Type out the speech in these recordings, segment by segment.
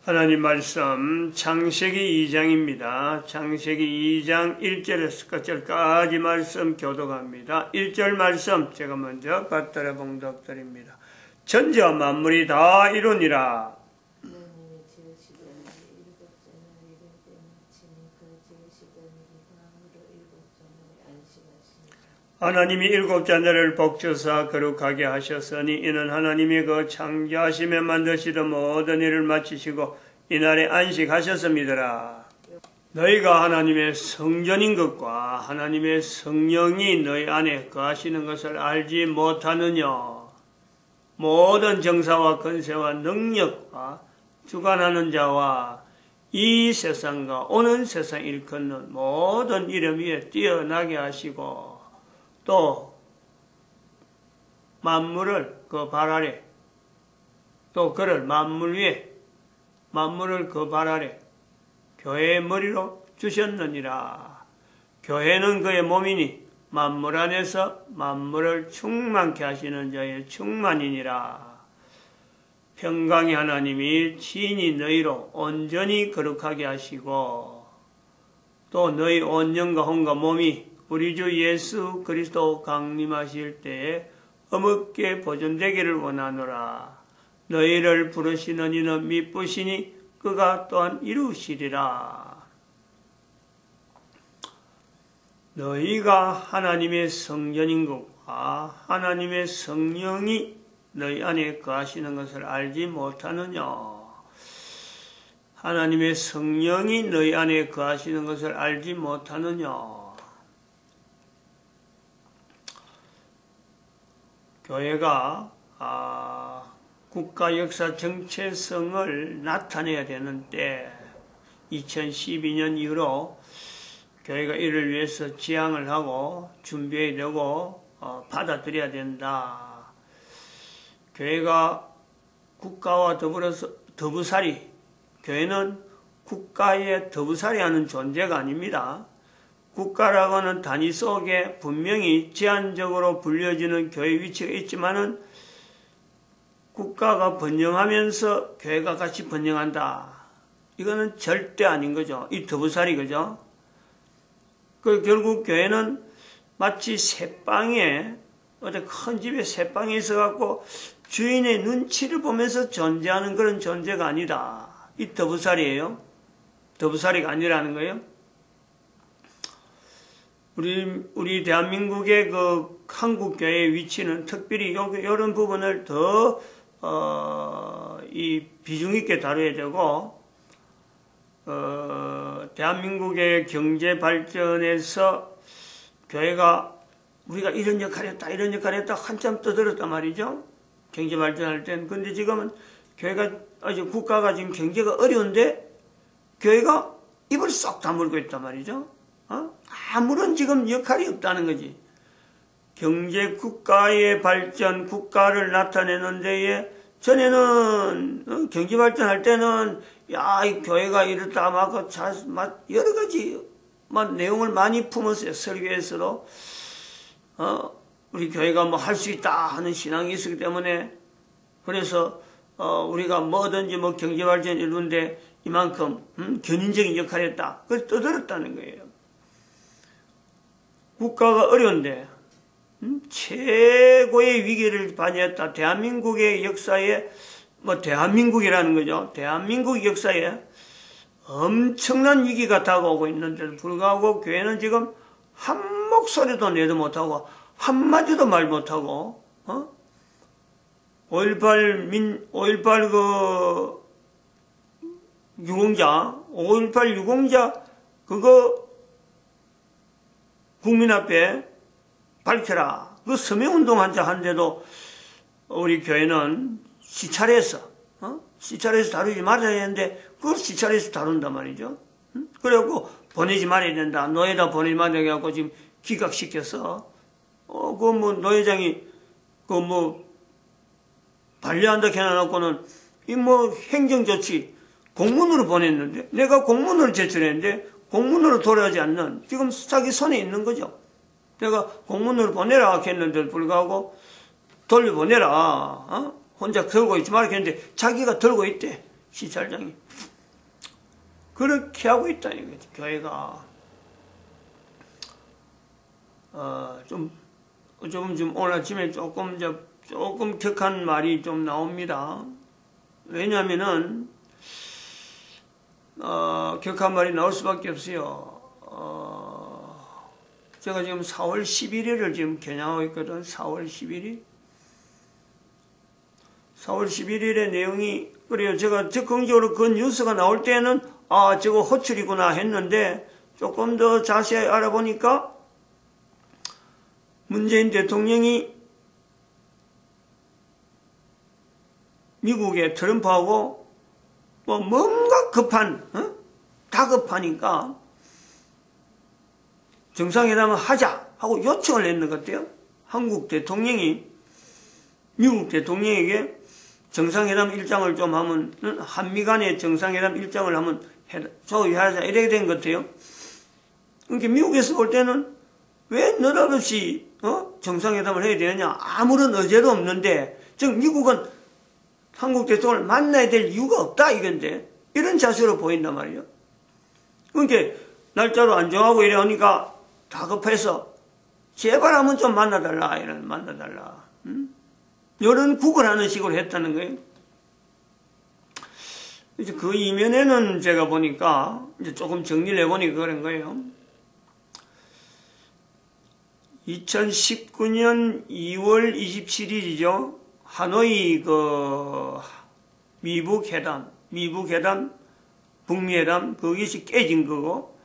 하나님 말씀 창세기 2장입니다. 창세기 2장 1절에서 끝절까지 말씀 교독합니다. 1절 말씀 제가 먼저 받들어 봉독드립니다. 천지와 만물이 다 이루니라. 하나님이 일곱째 날을 복주사 거룩하게 하셨으니 이는 하나님이 그 창조하심에 만드시던 모든 일을 마치시고 이날에 안식하셨음이더라. 너희가 하나님의 성전인 것과 하나님의 성령이 너희 안에 거하시는 것을 알지 못하느냐. 모든 정사와 권세와 능력과 주관하는 자와 이 세상과 오는 세상 일컫는 모든 이름 위에 뛰어나게 하시고 또 만물을 그 발 아래 또 그를 만물 위에 만물을 그 발 아래 교회의 머리로 주셨느니라. 교회는 그의 몸이니 만물 안에서 만물을 충만케 하시는 자의 충만이니라. 평강의 하나님이 친히 너희로 온전히 거룩하게 하시고 또 너희 온 영과 혼과 몸이 우리 주 예수 그리스도 강림하실 때에 어묵게 보존되기를 원하노라. 너희를 부르시는 이는 미쁘시니 그가 또한 이루시리라. 너희가 하나님의 성전인 것과 하나님의 성령이 너희 안에 거하시는 것을 알지 못하느냐. 하나님의 성령이 너희 안에 거하시는 것을 알지 못하느냐. 교회가 국가 역사 정체성을 나타내야 되는데 2012년 이후로 교회가 이를 위해서 지향을 하고 준비해야 되고 받아들여야 된다. 교회가 국가와 더불어서 더부살이, 교회는 국가의 더부살이 하는 존재가 아닙니다. 국가라고 하는 단위 속에 분명히 제한적으로 불려지는 교회 위치가 있지만은 국가가 번영하면서 교회가 같이 번영한다. 이거는 절대 아닌 거죠. 이 더부살이 그죠? 결국 교회는 마치 새빵에 어디 큰 집에 새빵이 있어갖고 주인의 눈치를 보면서 존재하는 그런 존재가 아니다. 이 더부살이에요. 더부살이가 아니라는 거예요. 우리 대한민국의 그 한국교회의 위치는 특별히 이런 부분을 더, 비중 있게 다뤄야 되고, 대한민국의 경제 발전에서 교회가 우리가 이런 역할을 했다, 이런 역할을 했다, 한참 떠들었단 말이죠. 경제 발전할 땐. 근데 지금은 교회가, 국가가 지금 경제가 어려운데, 교회가 입을 쏙 다물고 있단 말이죠. 아무런 지금 역할이 없다는 거지. 경제 국가의 발전, 국가를 나타내는 데에 전에는 경제 발전할 때는 이 교회가 이렇다 막 여러 가지 내용을 많이 품었어요. 설교에서도 우리 교회가 뭐 할 수 있다 하는 신앙이 있었기 때문에 그래서 우리가 뭐든지 경제 발전 이루는데 이만큼 견인적인 역할을 했다. 그걸 떠들었다는 거예요. 국가가 어려운데 최고의 위기를 반영했다. 대한민국의 역사에 대한민국이라는 거죠. 대한민국 역사에 엄청난 위기가 다가오고 있는데도 불구하고 교회는 지금 한 목소리도 내도 못하고 한마디도 말 못하고 5.18 유공자 그거 국민 앞에 밝혀라. 그 서명운동 한데도 우리 교회는 시찰해서 다루지 말아야 하는데 그걸 시찰해서 다룬단 말이죠. 그래갖고 보내지 말아야 된다. 노예다 보내지 말아야 해갖고 지금 기각시켜서 노예장이 반려한다 해놔놓고는 행정조치 공문으로 보냈는데 내가 공문으로 제출했는데 공문으로 돌아가지 않는 지금 자기 손에 있는 거죠. 내가 공문으로 보내라 했는데도 불구하고 돌려보내라 혼자 들고 있지 말라 했는데 자기가 들고 있대. 시찰장이. 그렇게 하고 있다 이거지. 교회가 좀 오늘 아침에 조금 격한 말이 좀 나옵니다. 왜냐하면은 격한 말이 나올 수밖에 없어요. 제가 지금 4월 11일을 지금 겨냥하고 있거든. 4월 11일. 4월 11일의 내용이 그래요. 제가 적극적으로 그 뉴스가 나올 때는 저거 호출이구나 했는데 조금 더 자세히 알아보니까 문재인 대통령이 미국의 트럼프하고 뭔가 다급하니까 정상회담을 하자 하고 요청을 했는 것 같아요. 한국 대통령이 미국 대통령에게 정상회담 일정을 좀 하면, 한미 간의 정상회담 일정을 하면 조율하자 이렇게 된 것 같아요. 그러니까 미국에서 볼 때는 왜 느닷없이 정상회담을 해야 되느냐, 아무런 의제도 없는데, 즉 미국은 한국 대통령을 만나야 될 이유가 없다 이건데, 이런 자세로 보인단 말이에요. 그러니까 날짜로 안 정하고 이래 오니까 다급해서 제발 한번 좀 만나달라, 이런 구걸하는 식으로 했다는 거예요. 이제 그 이면에는 제가 보니까 이제 조금 정리를 해보니까 그런 거예요. 2019년 2월 27일이죠. 하노이 미북회담, 북미회담, 그것이 깨진 거고,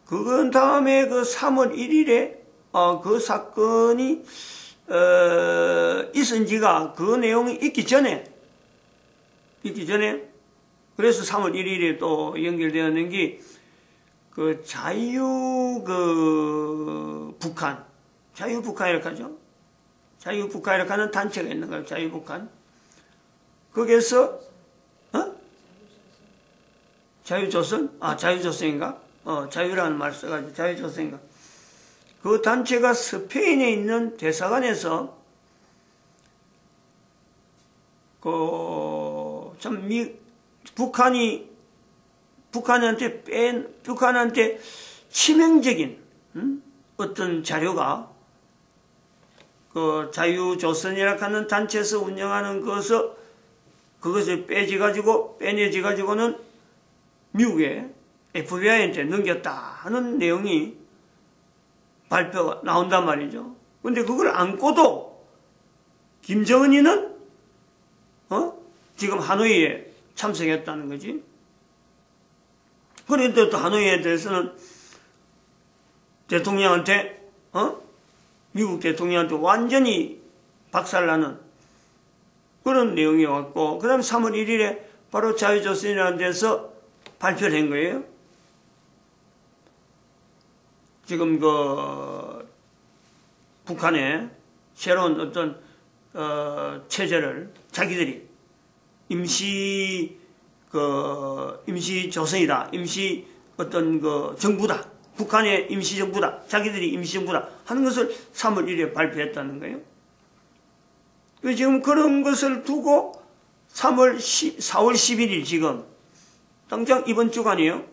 그건 다음에 3월 1일에 그 사건이 있은 지가 그 내용이 있기 전에 그래서 3월 1일에 또 연결되었는 게 자유북한이라고 하죠. 자유북한이라고 하는 단체가 있는 거예요. 자유북한. 거기에서 자유조선? 자유조선인가? 자유라는 말 써가지고 자유조선인가? 그 단체가 스페인에 있는 대사관에서 북한한테 치명적인 어떤 자료가 자유조선이라고 하는 단체에서 운영하는 그것을 빼내가지고는 미국의 FBI한테 넘겼다 하는 내용이 발표가 나온단 말이죠. 근데 그걸 안고도 김정은이는 지금 하노이에 참석했다는 거지. 그런데 또 하노이에 대해서는 대통령한테 미국 대통령한테 완전히 박살나는 그런 내용이 왔고, 그 다음에 3월 1일에 바로 자유조선이라는 데서 발표를 한 거예요. 지금 북한의 새로운 어떤 체제를 자기들이 임시조선이다, 정부다, 북한의 임시정부다, 자기들이 임시정부다 하는 것을 3월 1일에 발표했다는 거예요. 지금 그런 것을 두고 4월 11일 지금 당장 이번 주간이에요.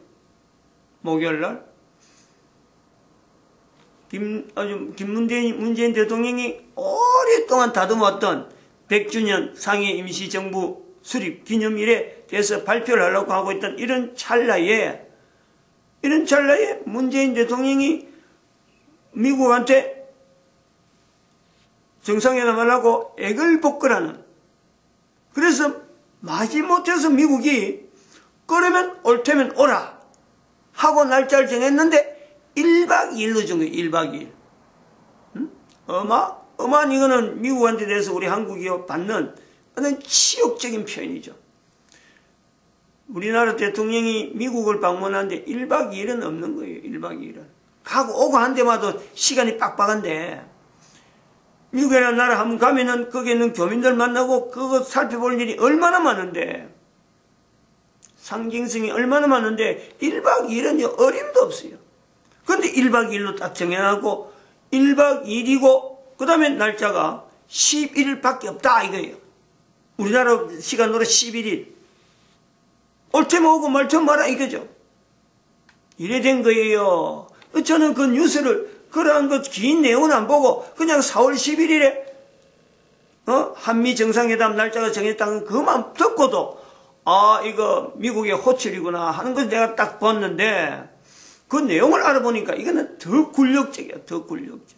목요일날 문재인 대통령이 오랫동안 다듬었던 100주년 상해 임시정부 수립 기념일에 대해서 발표를 하려고 하고 있던 이런 찰나에 문재인 대통령이 미국한테 정상회담을 하고 애걸복걸하는, 그래서 마지못해서 미국이 그러면 올 테면 오라 하고 날짜를 정했는데 1박 2일로 정해요. 1박 2일. 어마한 이거는 미국한테 대해서 우리 한국이 받는 그런 치욕적인 표현이죠. 우리나라 대통령이 미국을 방문하는데 1박 2일은 없는 거예요. 1박 2일은. 가고 오고 한 데마다 시간이 빡빡한데, 미국이라는 나라 한번 가면은 거기에 있는 교민들 만나고 그거 살펴볼 일이 얼마나 많은데, 상징성이 얼마나 많은데 1박 2일은 어림도 없어요. 그런데 1박 2일로 딱 정해놓고 1박 2일이고 그 다음에 날짜가 11일밖에 없다 이거예요. 우리나라 시간으로 11일. 옳테면 오고 말테면 마라 이거죠. 이래 된 거예요. 저는 그 뉴스를 그러한 그 긴 내용은 안 보고 그냥 4월 11일에 한미 정상회담 날짜가 정했다는 그만 듣고도 이거 미국의 호출이구나 하는 걸 내가 딱 봤는데 그 내용을 알아보니까 이거는 더 굴욕적이야. 더 굴욕적.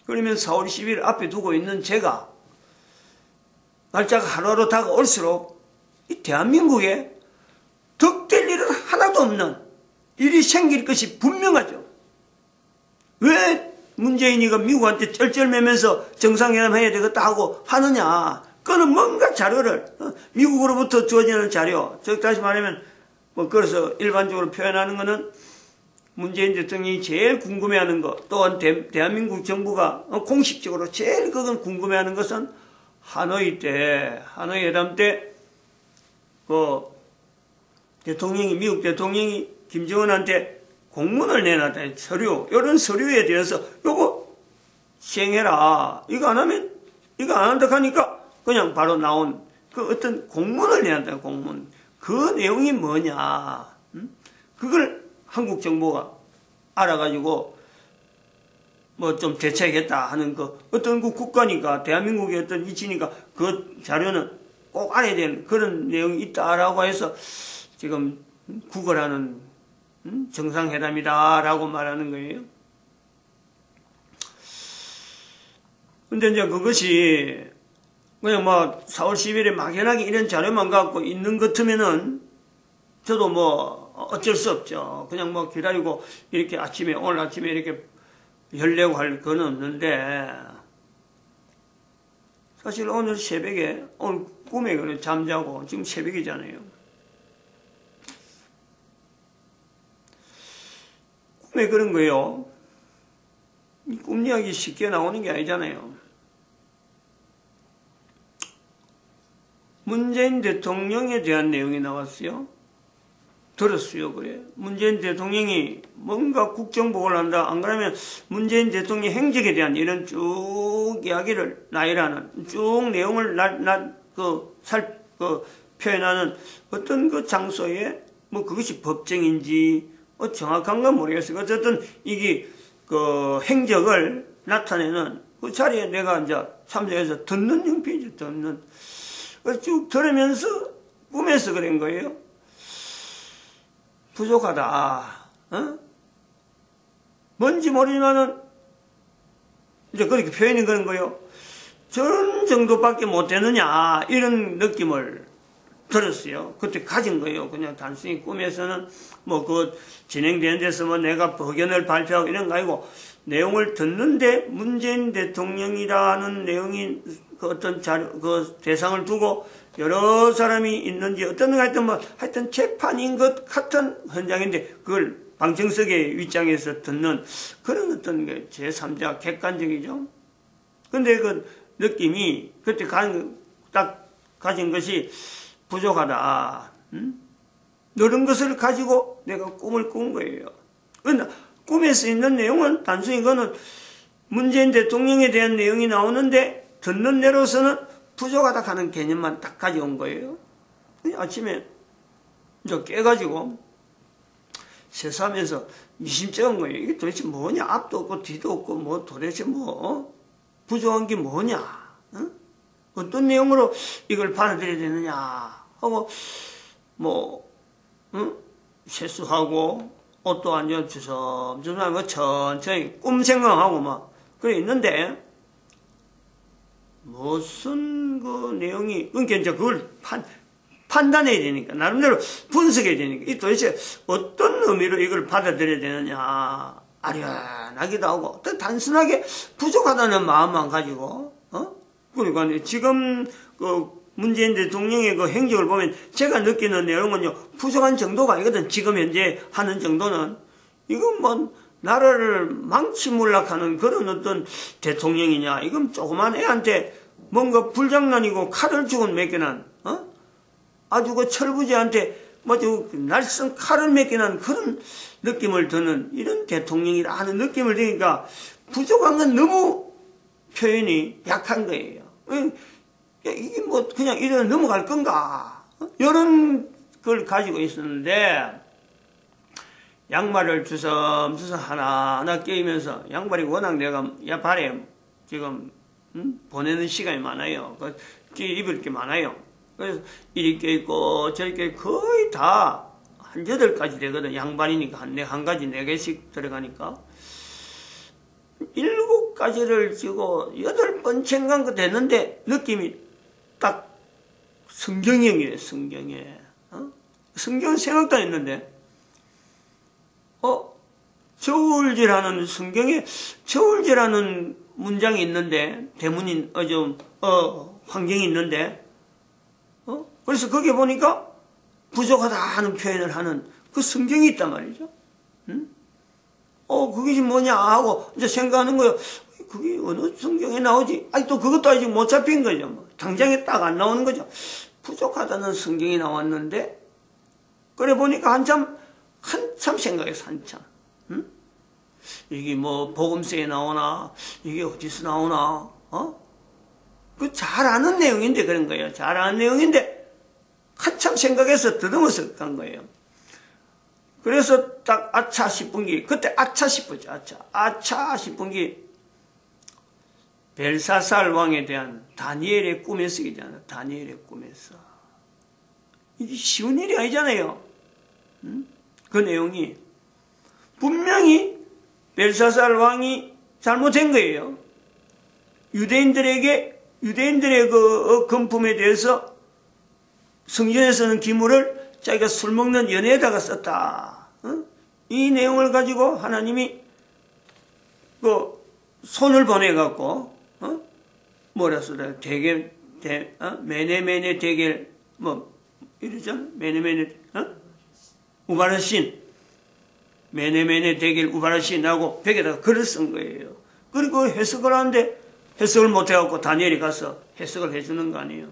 그러면 4월 10일 앞에 두고 있는 제가 날짜가 하루하루 다가올수록 이 대한민국에 덕될 일은 하나도 없는 일이 생길 것이 분명하죠. 왜 문재인이가 미국한테 쩔쩔매면서 정상회담 해야 되겠다 하고 하느냐. 그거는 뭔가 자료를 미국으로부터 주어지는 자료, 즉 다시 말하면 그래서 일반적으로 표현하는 거는 문재인 대통령이 제일 궁금해하는 것, 또한 대한민국 정부가 공식적으로 제일 그건 궁금해하는 것은 하노이 회담 때 대통령이 미국 대통령이 김정은한테 공문을 내놨다. 서류, 이런 서류에 대해서 요거 시행해라. 이거 안 한다 하니까 그냥 바로 나온 그 어떤 공문을 내놨다. 공문. 그 내용이 뭐냐. 그걸 한국 정부가 알아가지고 좀 대처하겠다 하는 어떤 그 국가니까 대한민국의 어떤 위치니까 그 자료는 꼭 알아야 되는 그런 내용이 있다라고 해서 지금 구걸하는 정상회담이다라고 말하는 거예요. 근데 이제 그것이 그냥 4월 10일에 막연하게 이런 자료만 갖고 있는 것 같으면은 저도 어쩔 수 없죠. 그냥 기다리고 이렇게 오늘 아침에 이렇게 열려고 할 건 없는데 사실 오늘 새벽에 오늘 꿈에 그래 잠자고 지금 새벽이잖아요. 꿈에 그런 거예요. 꿈 이야기 쉽게 나오는 게 아니잖아요. 문재인 대통령에 대한 내용이 나왔어요. 들었어요. 그래. 문재인 대통령이 뭔가 국정보고를 한다. 안 그러면 문재인 대통령 행적에 대한 이런 쭉 이야기를 나열하는 쭉 내용을 표현하는 어떤 그 장소에 그것이 법정인지 정확한 건 모르겠어요. 어쨌든 이게 그 행적을 나타내는 그 자리에 내가 이제 참석해서 듣는 형편이죠. 듣는. 쭉 들으면서 꿈에서 그런 거예요. 부족하다. 뭔지 모르지만은 이제 그렇게 표현이 그런 거예요. 저런 정도밖에 못 되느냐 이런 느낌을 들었어요. 그때 가진 거예요. 그냥 단순히 꿈에서는 그 진행되는 데서 내가 의견을 발표하고 이런 거 아니고 내용을 듣는데 문재인 대통령이라는 내용이 그 어떤 그 대상을 두고 여러 사람이 있는지 어떤 거 하여튼 재판인 것 같은 현장인데 그걸 방청석의 윗장에서 듣는 그런 어떤 게 제3자 객관적이죠. 근데 그 느낌이 그때 딱 가진 것이 부족하다. 이런 것을 가지고 내가 꿈을 꾼 거예요. 그러나 꿈에서 있는 내용은 단순히 그거는 문재인 대통령에 대한 내용이 나오는데 듣는 대로서는 부족하다 하는 개념만 딱 가져온 거예요. 아침에 이제 깨가지고 세수하면서 미심쩍은 거예요. 이게 도대체 뭐냐? 앞도 없고 뒤도 없고 도대체 부족한 게 뭐냐? 어떤 내용으로 이걸 받아들여야 되느냐? 하고 세수하고 옷도 완전 주섬주섬하고 천천히 꿈 생각하고 그래 있는데 무슨 그 내용이 그러니까 이제 그걸 판단해야 되니까 나름대로 분석해야 되니까 이 도대체 어떤 의미로 이걸 받아들여야 되느냐 아련하기도 하고 또 단순하게 부족하다는 마음만 가지고 그러니까 지금 그 문재인 대통령의 그 행적을 보면 제가 느끼는 내용은요 부족한 정도가 아니거든. 지금 현재 하는 정도는 이건 나라를 망치물락하는 그런 어떤 대통령이냐. 이건 조그만 애한테 뭔가 불장난이고 칼을 주고 맡겨난 아주 그 철부지한테 날쌘 칼을 맡겨난 그런 느낌을 드는 이런 대통령이라 하는 느낌을 드니까 부족한 건 너무 표현이 약한 거예요. 이게 그냥 이래 넘어갈 건가 이런 걸 가지고 있었는데 양말을 주섬주섬 하나하나 끼면서 양말이 워낙 내가 발에 지금 보내는 시간이 많아요. 입을 게 많아요. 그래서 이리 껴있고 저리 껴있고 거의 다 한 8가지 되거든. 양발이니까 한 가지 4개씩 들어가니까 7가지를 쥐고 8번째인가 됐는데 느낌이 딱 성경형이래. 성경에 성경은 생각도 안 했는데 저울질하는 성경에 저울질하는 문장이 있는데 대문이 환경이 있는데 그래서 거기에 보니까 부족하다 하는 표현을 하는 그 성경이 있단 말이죠. 그게 뭐냐 하고 이제 생각하는 거예요. 그게 어느 성경에 나오지? 아니 또 그것도 아직 못 잡힌 거죠. 뭐. 당장에 딱 안 나오는 거죠. 부족하다는 성경이 나왔는데 그래 보니까 한참 생각해서 한참. 이게 뭐 복음서에 나오나 이게 어디서 나오나 그 잘 아는 내용인데 그런 거예요. 잘 아는 내용인데 한참 생각해서 더듬어서 간 거예요. 그래서 딱 아차 싶은 게 그때 아차 싶었죠. 아차 싶은 게 벨사살 왕에 대한 다니엘의 꿈에서 이잖아. 다니엘의 꿈에서 이게 쉬운 일이 아니잖아요. 그 내용이 분명히 벨사살 왕이 잘못한 거예요. 유대인들의 그 금품에 대해서 성전에서는 기물을 자기가 술 먹는 연회에다가 썼다. 이 내용을 가지고 하나님이 그 손을 보내갖고 뭐라 써요? 메네메네 대겔 뭐 이러잖아. 메네메네 우바르신 메네메네 대겔 우바르신하고 벽에다가 글을 쓴 거예요. 그리고 해석을 하는데 해석을 못해갖고 다니엘이 가서 해석을 해주는 거 아니에요.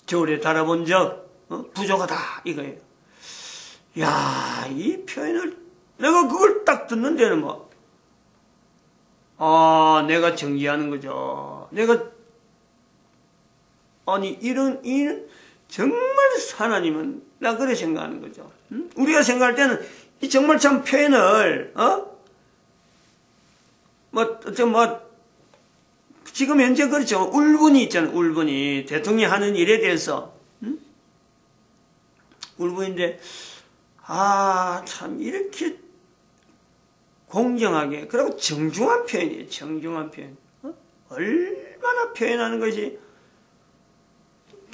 저울에 달아본 적 부족하다 이거예요. 야, 이 표현을 내가 그걸 딱 듣는 데는 뭐 내가 정지하는 거죠. 이런 정말 하나님은 나 그래 생각하는 거죠. 우리가 생각할 때는 이 정말 참 표현을 지금 현재 그렇죠. 울분이 있잖아요. 울분이 대통령이 하는 일에 대해서 울분인데 참 이렇게 공정하게 그리고 정중한 표현이에요. 정중한 표현. 얼마나 표현하는 것이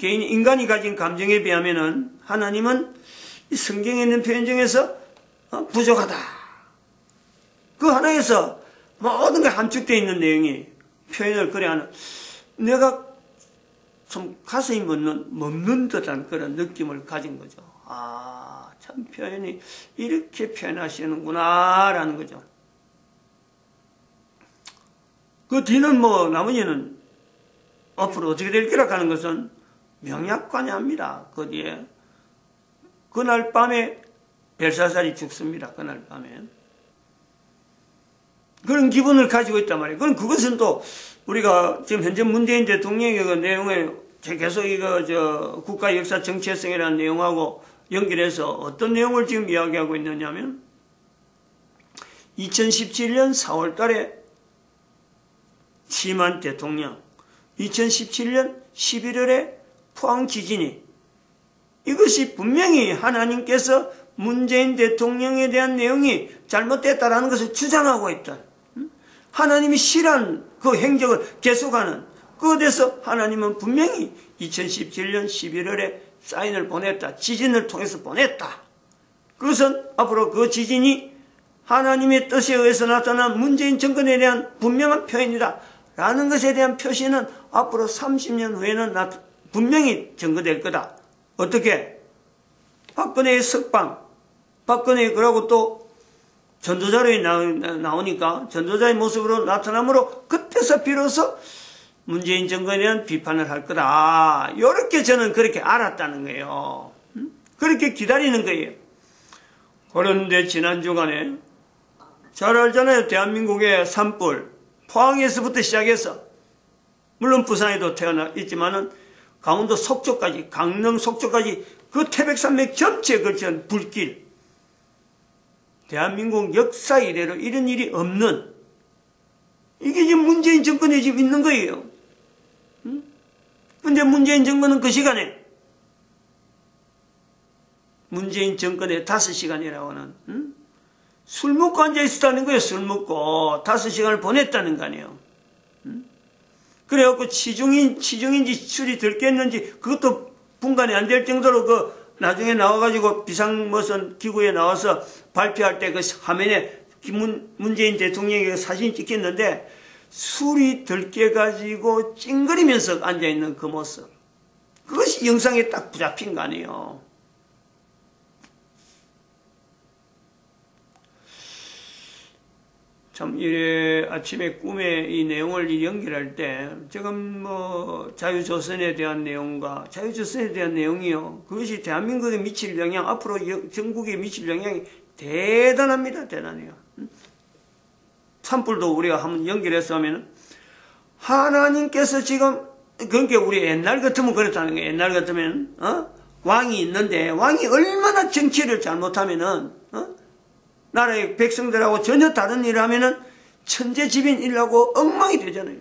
인간이 가진 감정에 비하면은 하나님은 이 성경에 있는 표현 중에서 부족하다. 그 하나에서 모든 게 함축되어 있는 내용이 표현을 그래 하는 내가 좀 가슴이 멎는 듯한 그런 느낌을 가진 거죠. 참 표현이 이렇게 표현하시는구나 라는 거죠. 그 뒤는 나머지는 앞으로 어떻게 될 거라 하는 것은 명약관야합니다. 그 뒤에 그날 밤에 벨사살이 죽습니다. 그날 밤에 그런 기분을 가지고 있단 말이에요. 그것은 또 우리가 지금 현재 문재인 대통령의 그 내용에 계속 국가 역사 정체성이라는 내용하고 연결해서 어떤 내용을 지금 이야기하고 있느냐면 2017년 4월 달에 취임한 대통령 2017년 11월에 포항 지진이 이것이 분명히 하나님께서 문재인 대통령에 대한 내용이 잘못됐다라는 것을 주장하고 있다. 하나님이 실한 그 행적을 계속하는 그에 대해서 하나님은 분명히 2017년 11월에 사인을 보냈다. 지진을 통해서 보냈다. 그것은 앞으로 그 지진이 하나님의 뜻에 의해서 나타난 문재인 정권에 대한 분명한 표현이다. 라는 것에 대한 표시는 앞으로 30년 후에는 분명히 증거될 거다. 어떻게? 박근혜의 석방, 박근혜 그러고 또 전도자료에 나오니까 전도자의 모습으로 나타남으로 그때서 비로소 문재인 정권에 대한 비판을 할 거다. 이렇게 저는 그렇게 알았다는 거예요. 그렇게 기다리는 거예요. 그런데 지난 주간에 잘 알잖아요. 대한민국의 산불 포항에서부터 시작해서 물론 부산에도 태어나 있지만은 강원도 속초까지, 강릉 속초까지 그 태백산맥 전체에 걸친 불길. 대한민국 역사 이래로 이런 일이 없는, 이게 지금 문재인 정권에 지금 있는 거예요. 근데 문재인 정권은 그 시간에, 문재인 정권의 5시간이라고는, 술 먹고 앉아있었다는 거예요. 술 먹고 5시간을 보냈다는 거 아니에요. 그래갖고 치중인지 술이 덜 깼는지 그것도 분간이 안 될 정도로 그 나중에 나와가지고 비상무선 기구에 나와서 발표할 때 그 화면에 문재인 대통령이 사진 찍혔는데 술이 덜 깨가지고 찡그리면서 앉아있는 그 모습. 그것이 영상에 딱 붙잡힌 거 아니에요. 참, 이래 아침에 꿈에 이 내용을 연결할 때, 지금 자유조선에 대한 내용과, 자유조선에 대한 내용이요. 그것이 대한민국에 미칠 영향, 앞으로 전국에 미칠 영향이 대단합니다. 대단해요. 산불도 우리가 한번 연결해서 하면은, 하나님께서 지금, 그러니까 우리 옛날 같으면 그렇다는 거예요. 옛날 같으면, 왕이 있는데, 왕이 얼마나 정치를 잘못하면은, 나라의 백성들하고 전혀 다른 일을 하면은 천재지변 일하고 엉망이 되잖아요.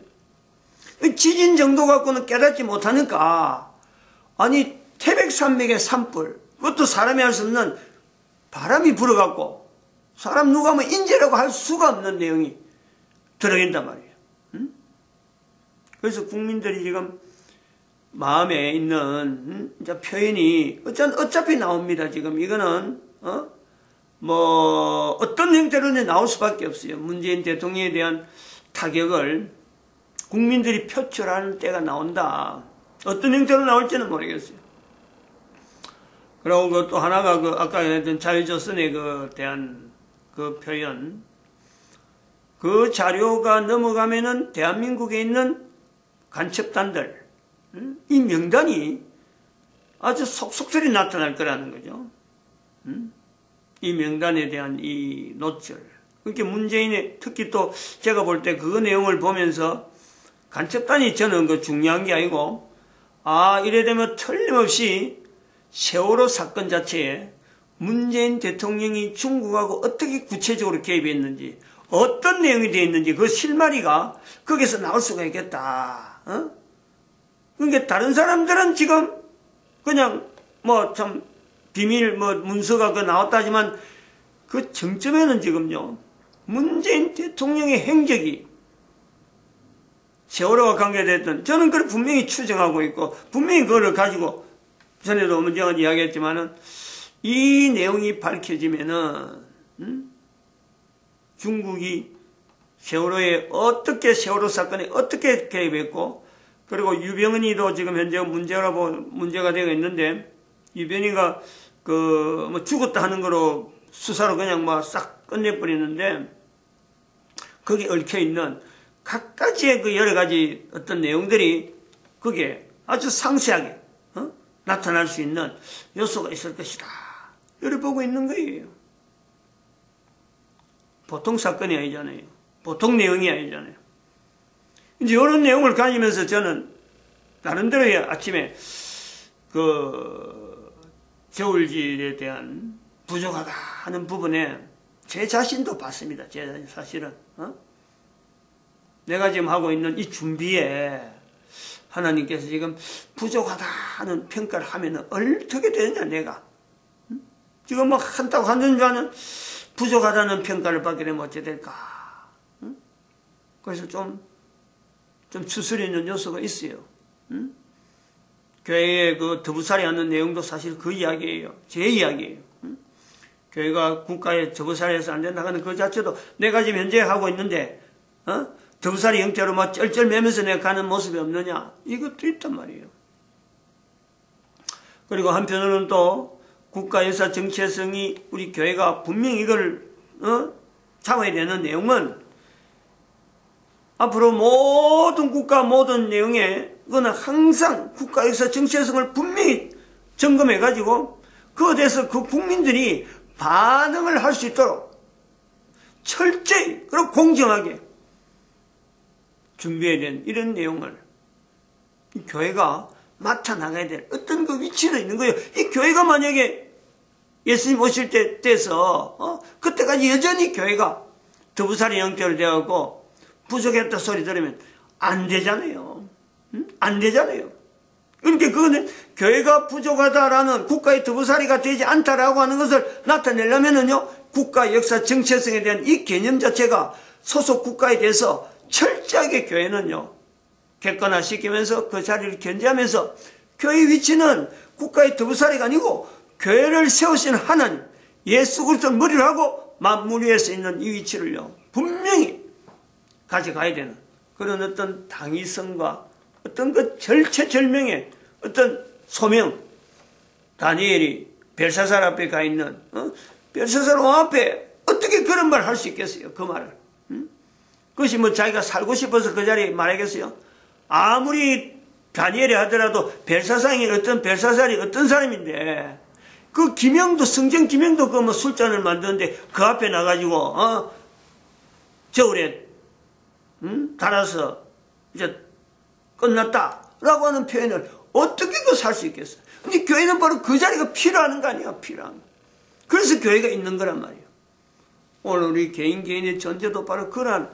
지진 정도 갖고는 깨닫지 못하니까, 아니 태백산맥의 산불, 그것도 사람이 할 수 없는 바람이 불어갖고 사람 누가 하면 인재라고 할 수가 없는 내용이 들어간단 말이에요. 그래서 국민들이 지금 마음에 있는 표현이 어차피 나옵니다. 지금 이거는 어떤 형태로는 나올 수밖에 없어요. 문재인 대통령에 대한 타격을 국민들이 표출하는 때가 나온다. 어떤 형태로 나올지는 모르겠어요. 그리고 또 하나가 아까 했던 자유조선에 대한 그 표현. 그 자료가 넘어가면은 대한민국에 있는 간첩단들, 이 명단이 아주 속속들이 나타날 거라는 거죠. 이 명단에 대한 이 노출. 그러니까 문재인의, 특히 또 제가 볼 때 그 내용을 보면서 간첩단이 저는 그 중요한 게 아니고, 이래 되면 틀림없이 세월호 사건 자체에 문재인 대통령이 중국하고 어떻게 구체적으로 개입했는지, 어떤 내용이 되어 있는지 그 실마리가 거기서 나올 수가 있겠다. 그러니까 다른 사람들은 지금 그냥 참 비밀 문서가 나왔다 하지만 그 정점에는 지금요, 문재인 대통령의 행적이 세월호와 관계됐던, 저는 그걸 분명히 추정하고 있고 분명히 그거를 가지고 전에도 문제가 이야기했지만은 이 내용이 밝혀지면은 중국이 세월호 사건에 어떻게 개입했고, 그리고 유병은이도 지금 현재 문제가 되어 있는데, 유병이가 죽었다 하는 거로 수사로 그냥 싹 끝내버리는데, 거기에 얽혀있는 각가지의 그 여러 가지 어떤 내용들이 거기에 아주 상세하게 나타날 수 있는 요소가 있을 것이다. 이렇게 보고 있는 거예요. 보통 사건이 아니잖아요. 보통 내용이 아니잖아요. 이제 이런 내용을 가지면서 저는 나름대로 아침에 저울질에 대한 부족하다 하는 부분에 제 자신도 봤습니다. 제 사실은. 내가 지금 하고 있는 이 준비에 하나님께서 지금 부족하다 하는 평가를 하면은 어떻게 되느냐, 내가. 지금 한다고 하는 줄 아는 부족하다는 평가를 받게 되면 어찌 될까. 그래서 좀 추스려 있는 요소가 있어요. 교회에 더부살이 하는 내용도 사실 그 이야기예요. 제 이야기예요. 교회가 국가에 더부살이해서 안 된다 하는 그 자체도 내가 지금 현재 하고 있는데, 더부살이 형태로 쩔쩔매면서 내가 가는 모습이 없느냐, 이것도 있단 말이에요. 그리고 한편으로는 또 국가에서 정체성이 우리 교회가 분명히 이걸 잡아야 되는 내용은, 앞으로 모든 국가 모든 내용에 그거는 항상 국가에서 정체성을 분명히 점검해 가지고 그에 대해서 그 국민들이 반응을 할 수 있도록 철저히 그리고 공정하게 준비해야 되는 이런 내용을 교회가 맡아 나가야 될 어떤 그 위치는 있는 거예요. 이 교회가 만약에 예수님 오실 때 돼서 그때까지 여전히 교회가 두부살이 형태로 되어갖고 부족했다 소리 들으면 안 되잖아요. 안 되잖아요. 그러니까 그거는 교회가 부족하다라는 국가의 두부살이가 되지 않다라고 하는 것을 나타내려면은요, 국가 역사 정체성에 대한 이 개념 자체가 소속 국가에 대해서 철저하게 교회는요, 객관화시키면서 그 자리를 견제하면서 교회의 위치는 국가의 두부살이가 아니고 교회를 세우신 하나님, 예수 그리스도를 머리로 하고 만물 위에서 있는 이 위치를요, 분명히 가져가야 되는 그런 어떤 당위성과 어떤 그 절체절명의 어떤 소명. 다니엘이 벨사살 앞에 가 있는 벨사살 왕 앞에 어떻게 그런 말을 할 수 있겠어요? 그 말을. 그것이 뭐 자기가 살고 싶어서 그 자리에 말하겠어요? 아무리 다니엘이 하더라도 벨사살이 어떤 사람인데 그 기명도 성전 기명도 그 뭐 술잔을 만드는데 그 앞에 나가지고 저울에 달아서 이제 끝났다라고 하는 표현을 어떻게 그 살 수 있겠어요? 근데 교회는 바로 그 자리가 필요한 거 아니야, 필요한 거. 그래서 교회가 있는 거란 말이에요. 오늘 우리 개인의 존재도 바로 그러한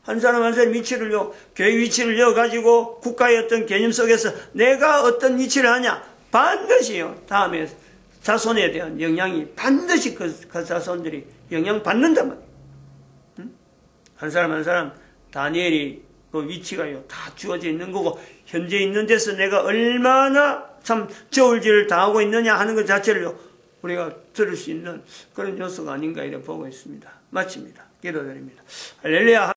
한 사람 한 사람 위치를요, 교회 위치를 가지고 국가의 어떤 개념 속에서 내가 어떤 위치를 하냐, 반드시요, 다음에 자손에 대한 영향이 반드시 그 자손들이 영향받는단 말이에요. 한 사람 한 사람, 다니엘이 그 위치가요, 다 주어져 있는 거고, 현재 있는 데서 내가 얼마나 참 저울질을 당하고 있느냐 하는 것 자체를요, 우리가 들을 수 있는 그런 요소가 아닌가 이렇게 보고 있습니다. 마칩니다. 기도드립니다. 할렐루야.